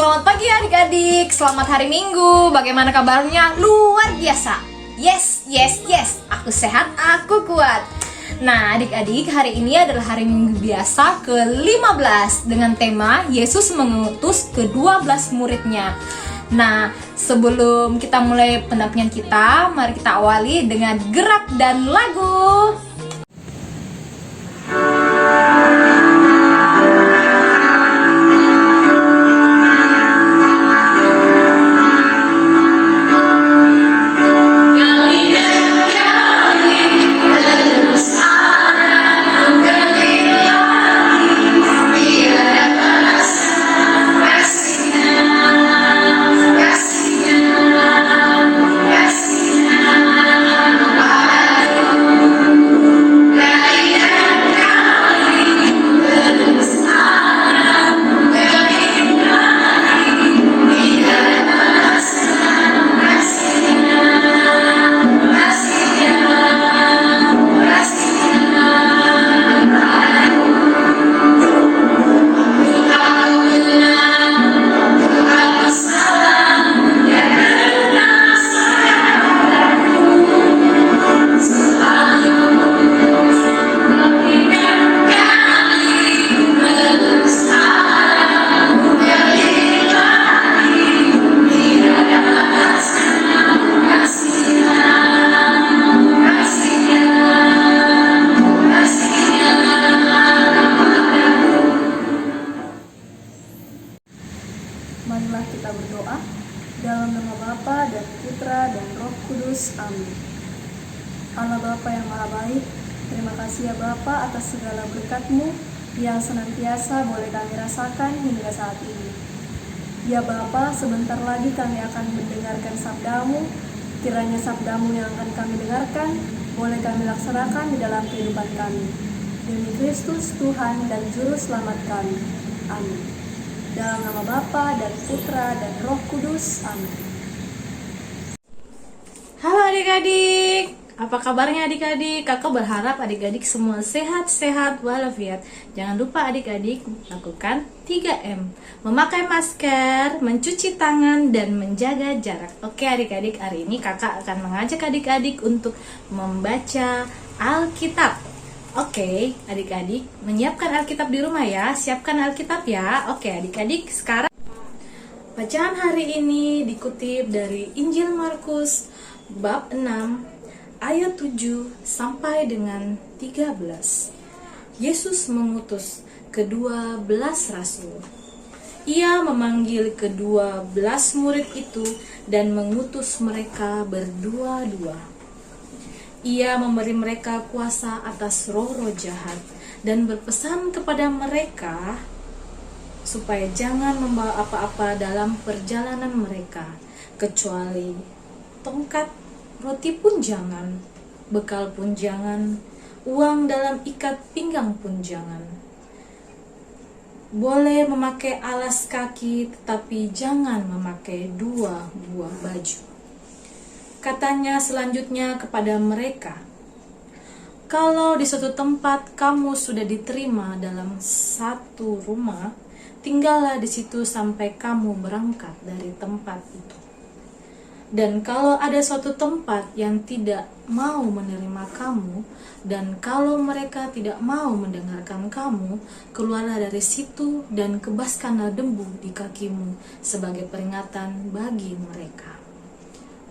Selamat pagi adik-adik, selamat hari Minggu. Bagaimana kabarnya? Luar biasa. Yes, aku sehat, aku kuat. Nah adik-adik, hari ini adalah hari Minggu biasa ke-15 dengan tema Yesus mengutus ke-12 muridnya. Nah sebelum kita mulai pendampingan kita, mari kita awali dengan gerak dan lagu. Marilah kita berdoa dalam nama Bapa dan Putra dan Roh Kudus. Amin. Allah Bapa yang Maha Baik, terima kasih ya Bapa atas segala berkat-Mu yang senantiasa boleh kami rasakan hingga saat ini. Ya Bapa, sebentar lagi kami akan mendengarkan sabda-Mu. Kiranya sabda-Mu yang akan kami dengarkan boleh kami laksanakan di dalam kehidupan kami. Demi Kristus Tuhan dan Juru Selamat kami. Amin. Dalam nama Bapa dan Putra dan Roh Kudus. Amin. Halo adik-adik, apa kabarnya adik-adik? Kakak berharap adik-adik semua sehat-sehat walafiat. Jangan lupa adik-adik lakukan 3M. Memakai masker, mencuci tangan, dan menjaga jarak. Oke adik-adik, hari ini kakak akan mengajak adik-adik untuk membaca Alkitab. Oke, adik-adik, menyiapkan Alkitab di rumah ya. Siapkan Alkitab ya. Oke, adik-adik, sekarang bacaan hari ini dikutip dari Injil Markus bab 6 ayat 7 sampai dengan 13. Yesus mengutus ke-12 rasul. Ia memanggil ke-12 murid itu dan mengutus mereka berdua-dua. Ia memberi mereka kuasa atas roh-roh jahat dan berpesan kepada mereka supaya jangan membawa apa-apa dalam perjalanan mereka, kecuali tongkat, roti pun jangan, bekal pun jangan, uang dalam ikat pinggang pun jangan. Boleh memakai alas kaki, tetapi jangan memakai 2 buah baju. Katanya selanjutnya kepada mereka, kalau di suatu tempat kamu sudah diterima dalam satu rumah, tinggallah di situ sampai kamu berangkat dari tempat itu. Dan kalau ada suatu tempat yang tidak mau menerima kamu, dan kalau mereka tidak mau mendengarkan kamu, keluarlah dari situ dan kebaskanlah debu di kakimu sebagai peringatan bagi mereka.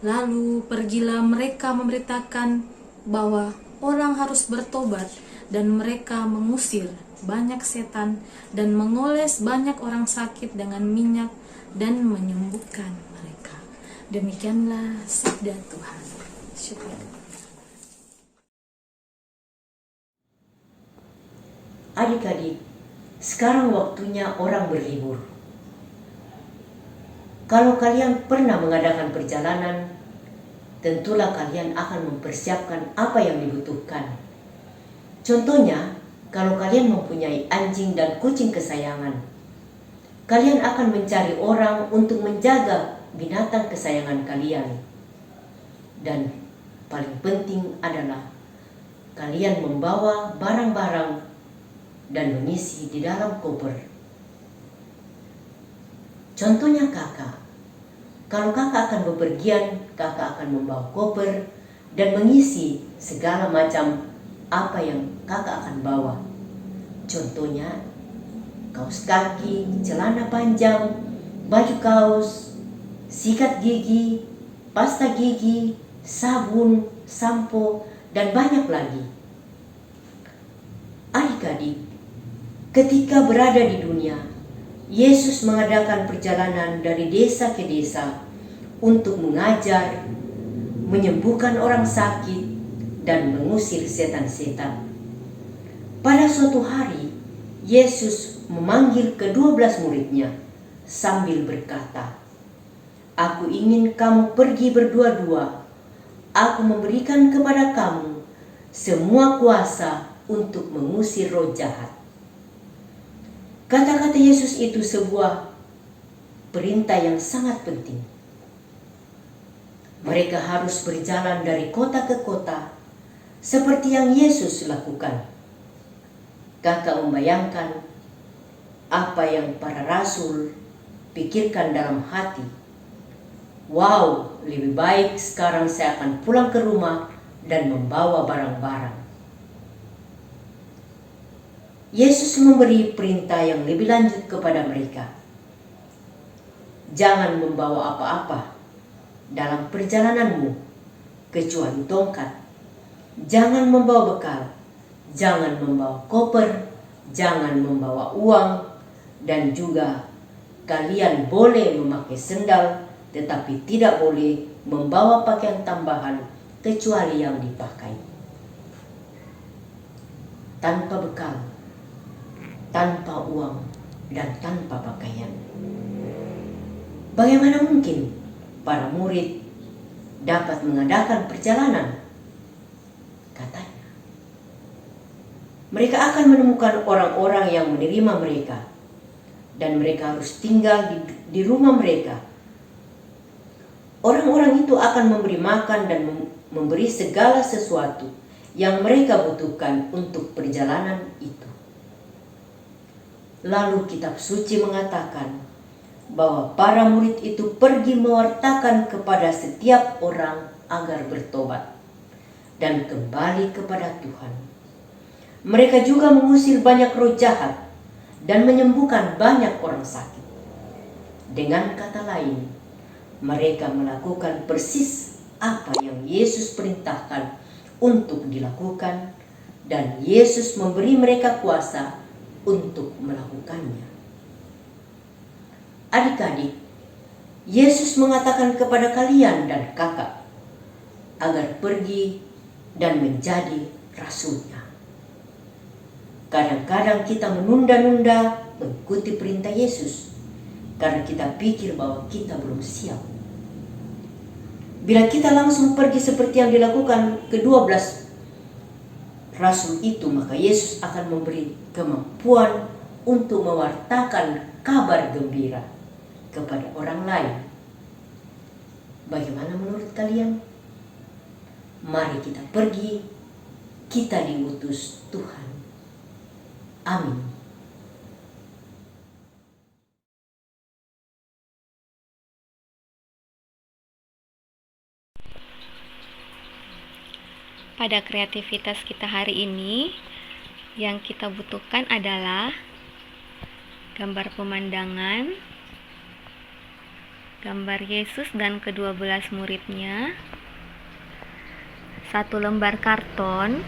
Lalu pergilah mereka memberitakan bahwa orang harus bertobat, dan mereka mengusir banyak setan dan mengoles banyak orang sakit dengan minyak dan menyembuhkan mereka. Demikianlah sabda Tuhan. Syukur. Adik-adik, sekarang waktunya orang berlibur. Kalau kalian pernah mengadakan perjalanan, tentulah kalian akan mempersiapkan apa yang dibutuhkan. Contohnya, kalau kalian mempunyai anjing dan kucing kesayangan, kalian akan mencari orang untuk menjaga binatang kesayangan kalian. Dan paling penting adalah kalian membawa barang-barang dan mengisi di dalam koper. Contohnya kakak. Kalau kakak akan bepergian, kakak akan membawa koper dan mengisi segala macam apa yang kakak akan bawa. Contohnya kaos kaki, celana panjang, baju kaos, sikat gigi, pasta gigi, sabun, sampo, dan banyak lagi. Adik-adik, ketika berada di dunia, Yesus mengadakan perjalanan dari desa ke desa untuk mengajar, menyembuhkan orang sakit, dan mengusir setan-setan. Pada suatu hari, Yesus memanggil ke-12 muridnya sambil berkata, "Aku ingin kamu pergi berdua-dua. Aku memberikan kepada kamu semua kuasa untuk mengusir roh jahat." Kata-kata Yesus itu sebuah perintah yang sangat penting. Mereka harus berjalan dari kota ke kota seperti yang Yesus lakukan. Kakak membayangkan apa yang para rasul pikirkan dalam hati. Wow, lebih baik sekarang saya akan pulang ke rumah dan membawa barang-barang. Yesus memberi perintah yang lebih lanjut kepada mereka. Jangan membawa apa-apa dalam perjalananmu kecuali tongkat. Jangan membawa bekal, jangan membawa koper, jangan membawa uang, dan juga kalian boleh memakai sendal, tetapi tidak boleh membawa pakaian tambahan kecuali yang dipakai. Tanpa bekal, tanpa uang, dan tanpa pakaian. Bagaimana mungkin para murid dapat mengadakan perjalanan? Katanya, mereka akan menemukan orang-orang yang menerima mereka, dan mereka harus tinggal di rumah mereka. Orang-orang itu akan memberi makan dan memberi segala sesuatu yang mereka butuhkan untuk perjalanan itu. Lalu kitab suci mengatakan bahwa para murid itu pergi mewartakan kepada setiap orang agar bertobat dan kembali kepada Tuhan. Mereka juga mengusir banyak roh jahat dan menyembuhkan banyak orang sakit. Dengan kata lain, mereka melakukan persis apa yang Yesus perintahkan untuk dilakukan, dan Yesus memberi mereka kuasa untuk melakukannya. Adik-adik, Yesus mengatakan kepada kalian dan kakak agar pergi dan menjadi rasulnya. Kadang-kadang kita menunda-nunda mengikuti perintah Yesus karena kita pikir bahwa kita belum siap. Bila kita langsung pergi seperti yang dilakukan ke-12 rasul itu, maka Yesus akan memberi kemampuan untuk mewartakan kabar gembira kepada orang lain. Bagaimana menurut kalian? Mari kita pergi, kita diutus Tuhan. Amin. Pada kreativitas kita hari ini, yang kita butuhkan adalah gambar pemandangan, gambar Yesus dan ke-12 muridnya, 1 lembar karton,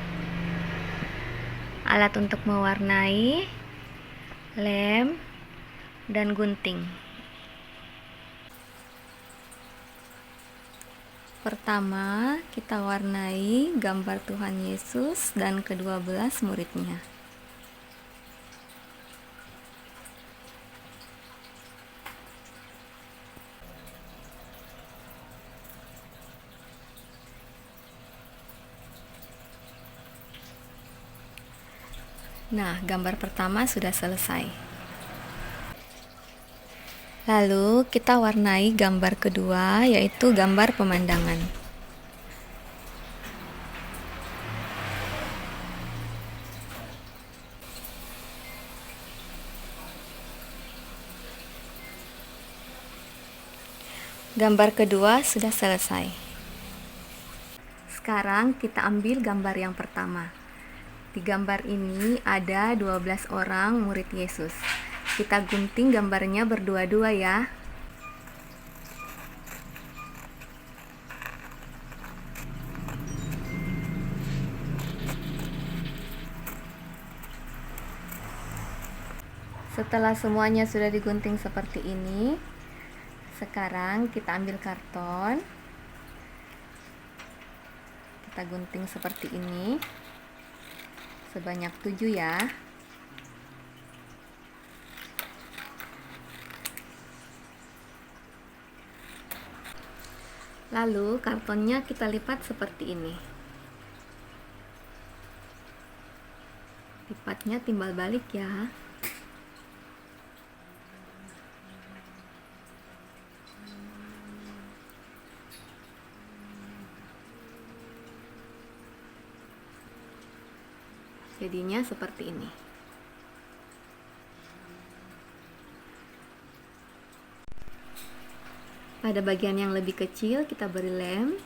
alat untuk mewarnai, lem, dan gunting. Pertama, kita warnai gambar Tuhan Yesus dan ke-12 muridnya. Nah, gambar pertama sudah selesai. Lalu kita warnai gambar kedua, yaitu gambar pemandangan. Gambar kedua sudah selesai. Sekarang kita ambil gambar yang pertama. Di gambar ini ada 12 orang murid Yesus. Kita gunting gambarnya berdua-dua ya. Setelah semuanya sudah digunting seperti ini, sekarang kita ambil karton, kita gunting seperti ini, sebanyak 7 ya. Lalu kartonnya kita lipat seperti ini. Lipatnya timbal balik ya. Jadinya seperti ini. Pada bagian yang lebih kecil kita beri lem.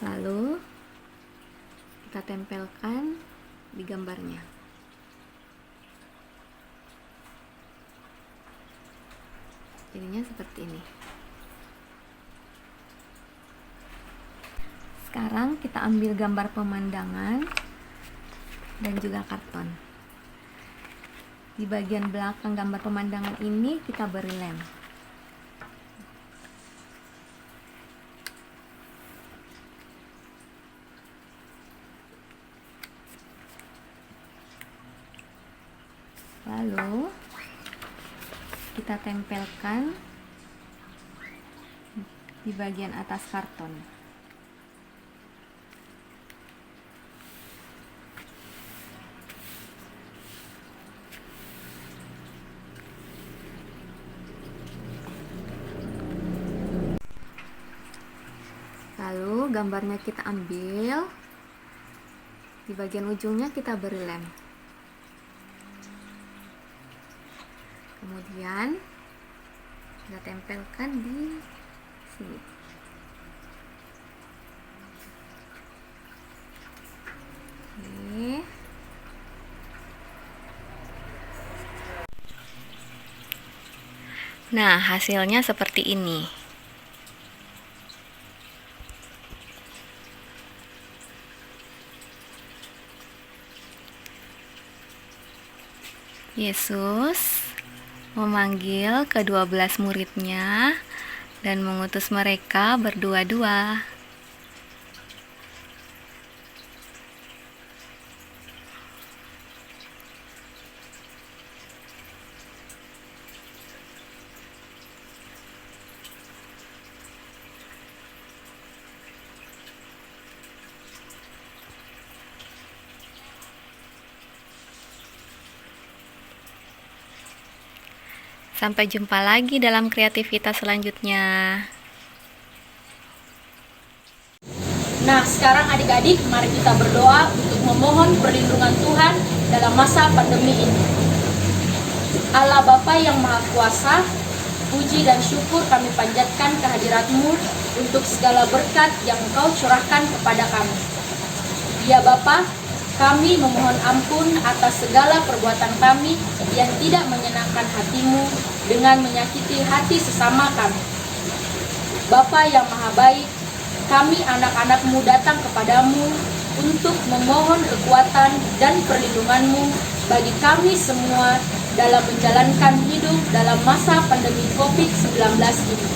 Lalu kita tempelkan di gambarnya. Jadinya seperti ini. Sekarang kita ambil gambar pemandangan dan juga karton. Di bagian belakang gambar pemandangan ini kita beri lem. Lalu kita tempelkan di bagian atas karton. Lalu gambarnya kita ambil, di bagian ujungnya kita beri lem. Kemudian kita tempelkan di sini. Oke. Nah, hasilnya seperti ini. Yesus memanggil ke-12 muridnya dan mengutus mereka berdua-dua. Sampai jumpa lagi dalam kreativitas selanjutnya. Nah, sekarang adik-adik, mari kita berdoa untuk memohon perlindungan Tuhan dalam masa pandemi ini. Allah Bapa yang Maha Kuasa, puji dan syukur kami panjatkan kehadirat-Mu untuk segala berkat yang Engkau curahkan kepada kami. Ya Bapa, kami memohon ampun atas segala perbuatan kami yang tidak menyenangkan hati-Mu dengan menyakiti hati sesama kami. Bapa yang Maha Baik, kami anak-anak-Mu datang kepadamu untuk memohon kekuatan dan perlindungan-Mu bagi kami semua dalam menjalankan hidup dalam masa pandemi COVID-19 ini.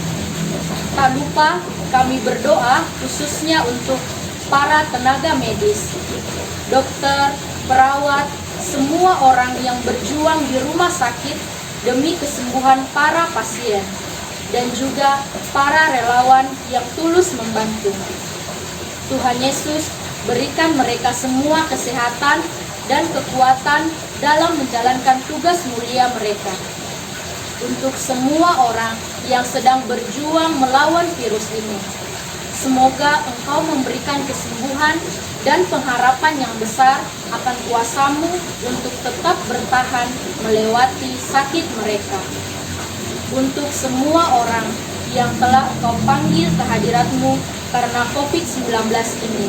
Tak lupa kami berdoa khususnya untuk para tenaga medis, dokter, perawat, semua orang yang berjuang di rumah sakit demi kesembuhan para pasien, dan juga para relawan yang tulus membantu. Tuhan Yesus, berikan mereka semua kesehatan dan kekuatan dalam menjalankan tugas mulia mereka. Untuk semua orang yang sedang berjuang melawan virus ini, semoga Engkau memberikan kesembuhan dan pengharapan yang besar akan kuasa-Mu untuk tetap bertahan melewati sakit mereka. Untuk semua orang yang telah Engkau panggil ke hadirat-Mu karena COVID-19 ini.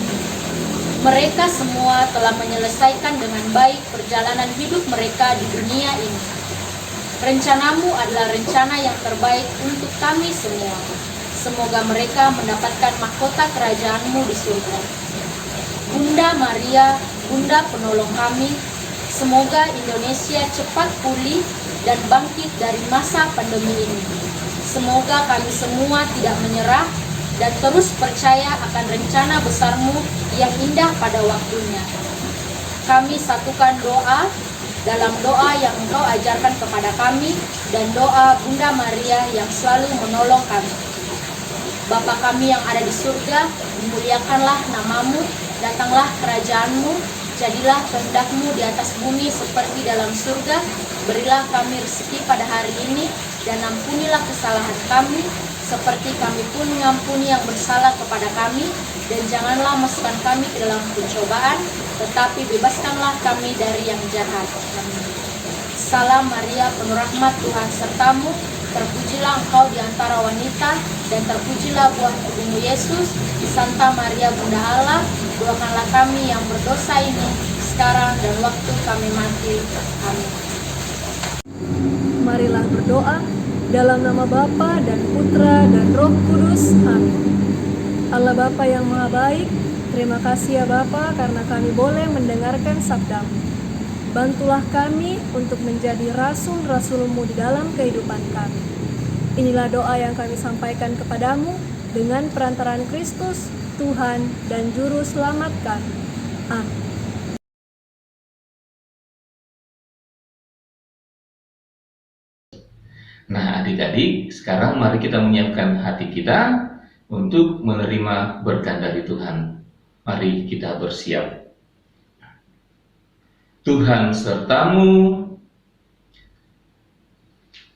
Mereka semua telah menyelesaikan dengan baik perjalanan hidup mereka di dunia ini. Rencana-Mu adalah rencana yang terbaik untuk kami semua. Semoga mereka mendapatkan mahkota kerajaan-Mu di surga. Bunda Maria, Bunda penolong kami, semoga Indonesia cepat pulih dan bangkit dari masa pandemi ini. Semoga kami semua tidak menyerah dan terus percaya akan rencana besar-Mu yang indah pada waktunya. Kami satukan doa dalam doa yang Engkau ajarkan kepada kami dan doa Bunda Maria yang selalu menolong kami. Bapa kami yang ada di surga, dimuliakanlah nama-Mu, datanglah kerajaan-Mu, jadilah kehendak-Mu di atas bumi seperti dalam surga. Berilah kami rezeki pada hari ini, dan ampunilah kesalahan kami, seperti kami pun mengampuni yang bersalah kepada kami. Dan janganlah masukkan kami ke dalam pencobaan, tetapi bebaskanlah kami dari yang jahat. Amin. Salam Maria, penuh rahmat, Tuhan sertamu. Terpujilah engkau di antara wanita, dan terpujilah buah tubuhmu Yesus. Santa Maria Bunda Allah, doakanlah kami yang berdosa ini, sekarang dan waktu kami mati. Amin. Marilah berdoa dalam nama Bapa dan Putra dan Roh Kudus. Amin. Allah Bapa yang Maha Baik, terima kasih ya Bapa karena kami boleh mendengarkan sabda-Mu. Bantulah kami untuk menjadi rasul-rasul-Mu di dalam kehidupan kami. Inilah doa yang kami sampaikan kepadamu dengan perantaraan Kristus, Tuhan dan Juru Selamat kami. Amin. Nah, adik-adik, sekarang mari kita menyiapkan hati kita untuk menerima berkat dari Tuhan. Mari kita bersiap. Tuhan sertamu.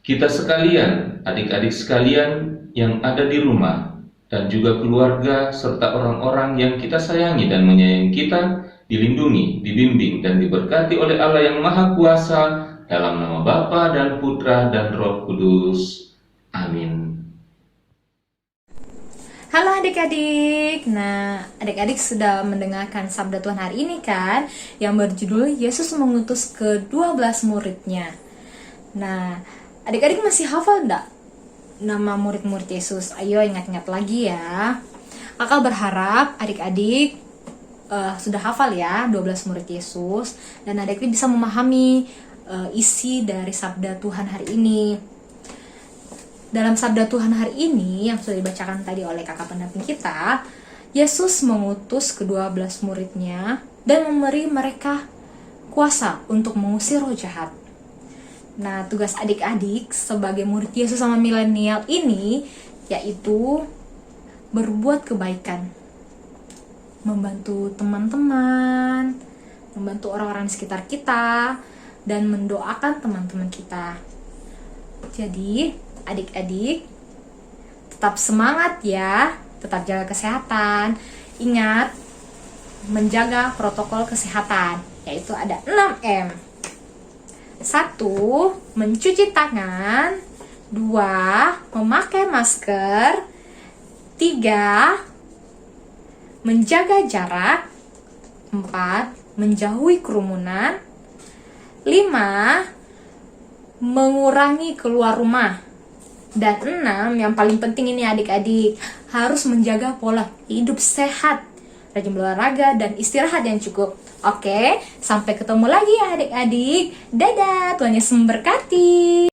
Kita sekalian, adik-adik sekalian yang ada di rumah, dan juga keluarga serta orang-orang yang kita sayangi dan menyayangi kita, dilindungi, dibimbing, dan diberkati oleh Allah yang Maha Kuasa, dalam nama Bapa dan Putra dan Roh Kudus. Amin. Halo adik-adik. Nah, adik-adik sudah mendengarkan sabda Tuhan hari ini kan, yang berjudul Yesus mengutus ke-12 muridnya. Nah, adik-adik masih hafal enggak nama murid-murid Yesus? Ayo ingat-ingat lagi ya. Kakak berharap adik-adik sudah hafal ya 12 murid Yesus, dan adik-adik bisa memahami isi dari sabda Tuhan hari ini. Dalam sabda Tuhan hari ini yang sudah dibacakan tadi oleh kakak pendamping kita, Yesus mengutus ke-12 muridnya dan memberi mereka kuasa untuk mengusir roh jahat. Nah, tugas adik-adik sebagai murid Yesus sama milenial ini yaitu berbuat kebaikan, membantu teman-teman, membantu orang-orang di sekitar kita, dan mendoakan teman-teman kita. Jadi, adik-adik tetap semangat ya, tetap jaga kesehatan. Ingat menjaga protokol kesehatan, yaitu ada 6M. 1. Mencuci tangan. 2. Memakai masker. 3. Menjaga jarak. 4. Menjauhi kerumunan. 5. Mengurangi keluar rumah. Dan 6, yang paling penting ini adik-adik, harus menjaga pola hidup sehat, rajin berolahraga, dan istirahat yang cukup. Oke, sampai ketemu lagi ya adik-adik. Dadah, Tuhan Yesus memberkati.